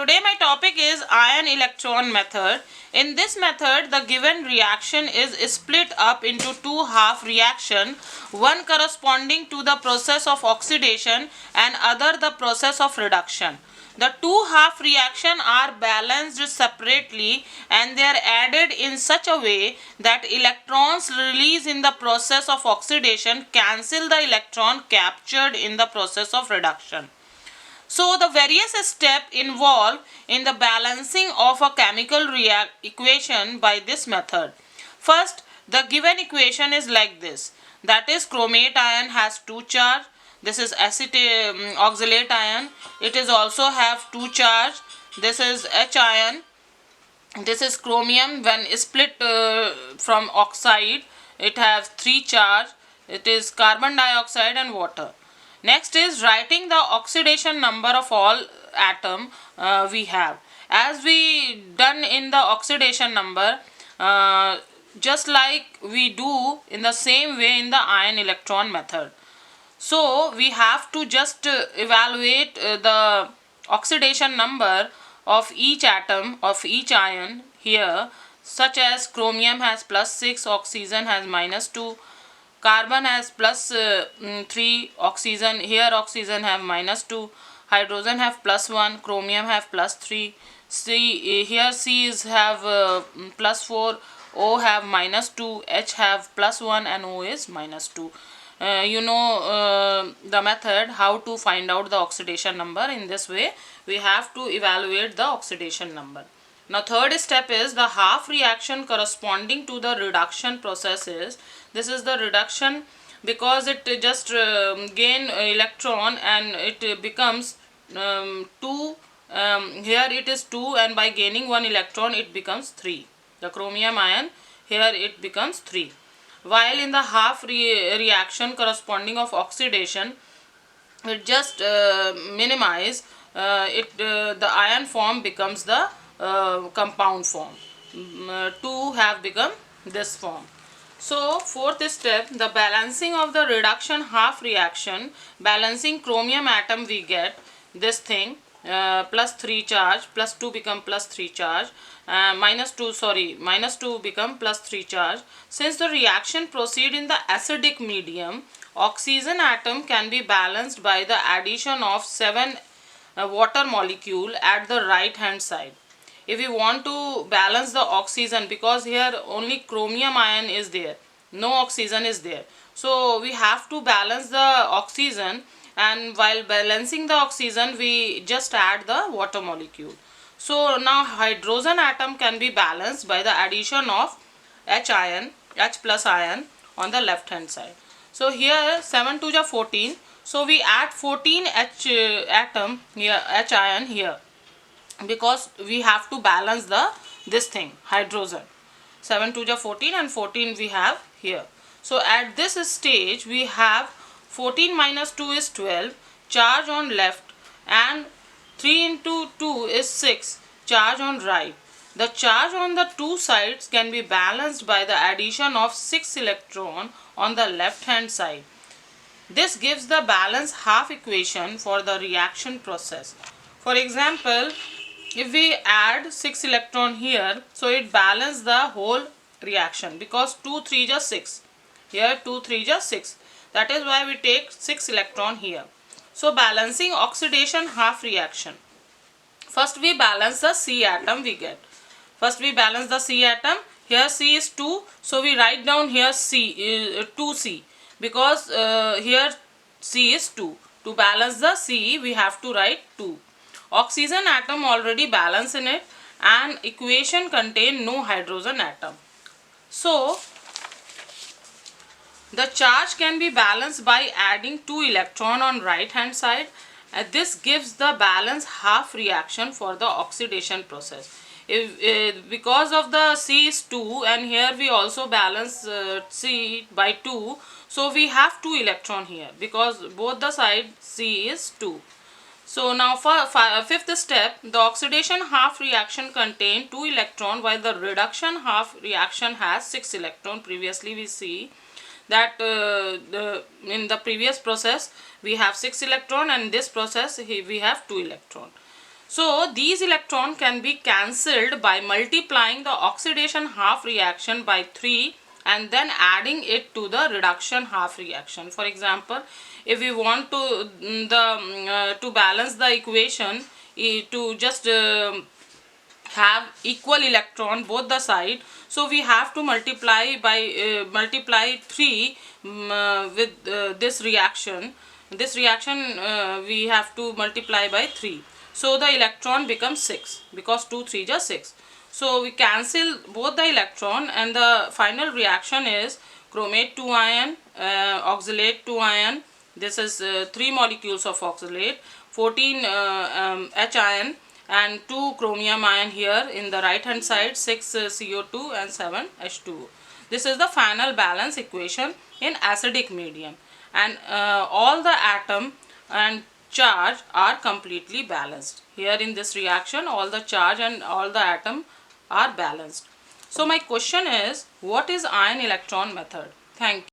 today my topic is ion electron method. In this method, the given reaction is split up into two half reaction, one corresponding to the process of oxidation and other the process of reduction. The two half reaction are balanced separately and they are added in such a way that electrons released in the process of oxidation cancel the electron captured in the process of reduction. So the various steps involved in the balancing of a chemical equation by this method. First, the given equation is like this. That is, chromate ion has two charge. This is oxalate ion. It is also have two charge. This is H ion. This is chromium. When split from oxide, it has three charge. It is carbon dioxide and water. Next is writing the oxidation number of all atom we have. As we done in the oxidation number, just like we do in the same way in the ion electron method. So we have to just evaluate the oxidation number of each atom of each ion here, such as chromium has +6, oxygen has -2, carbon has +3, oxygen here oxygen have -2, hydrogen have +1, chromium have +3, C here C is have +4, O have -2, H have +1 and O is -2. The method how to find out the oxidation number. In this way we have to evaluate the oxidation number. Now third step is the half reaction corresponding to the reduction processes. This is the reduction because it just gain electron and it becomes 2. Here it is 2 and by gaining one electron it becomes 3. The chromium ion here it becomes 3. While in the half reaction corresponding of oxidation, it just minimize the ion form becomes the compound form. Two have become this form. So fourth step, the balancing of the reduction half reaction, balancing chromium atom we get this thing, +3 charge, +2 become +3 charge, -2 become +3 charge. Since the reaction proceed in the acidic medium, oxygen atom can be balanced by the addition of 7 water molecule at the right hand side. If we want to balance the oxygen, because here only chromium ion is there, no oxygen is there, so we have to balance the oxygen, and while balancing the oxygen we just add the water molecule. So now hydrogen atom can be balanced by the addition of H plus ion on the left hand side. So here 7 to the 14, so we add 14 H atom here, H ion here, because we have to balance this thing, hydrogen. 7 to the 14 and 14 we have here. So at this stage we have 14 minus 2 is 12, charge on left, and 3 into 2 is 6, charge on right. The charge on the two sides can be balanced by the addition of 6 electron on the left hand side. This gives the balance half equation for the reaction process. For example, if we add 6 electron here, so it balances the whole reaction, because 2 3 just 6, here 2 3 just 6, that is why we take 6 electron here. So balancing oxidation half reaction, first we balance the C atom we get. First we balance the C atom. Here C is 2, so we write down here C 2C, because here C is 2. To balance the C we have to write 2. Oxygen atom already balanced in it, and equation contain no hydrogen atom. So the charge can be balanced by adding 2 electron on right hand side, and this gives the balance half reaction for the oxidation process. Because of the C is 2 and here we also balance C by 2, so we have 2 electron here because both the side C is 2. So now for fifth step, the oxidation half reaction contain 2 electron while the reduction half reaction has 6 electron. Previously we see that in the previous process we have 6 electron, and this process we have 2 electron. So these electrons can be cancelled by multiplying the oxidation half reaction by 3 and then adding it to the reduction half reaction. For example, if we want to balance the equation, to just have equal electron both the side, so we have to multiply 3 with this reaction. We have to multiply by 3, so the electron becomes 6, because 2 3 just 6. So we cancel both the electron, and the final reaction is chromate 2 ion, oxalate 2 ion. This is 3 molecules of oxalate, 14 H ion, and 2 chromium ion here in the right hand side, 6 CO2 and 7 H2O. This is the final balance equation in acidic medium, and all the atom and charge are completely balanced. Here in this reaction, all the charge and all the atom are balanced. So my question is, what is ion electron method? Thank you.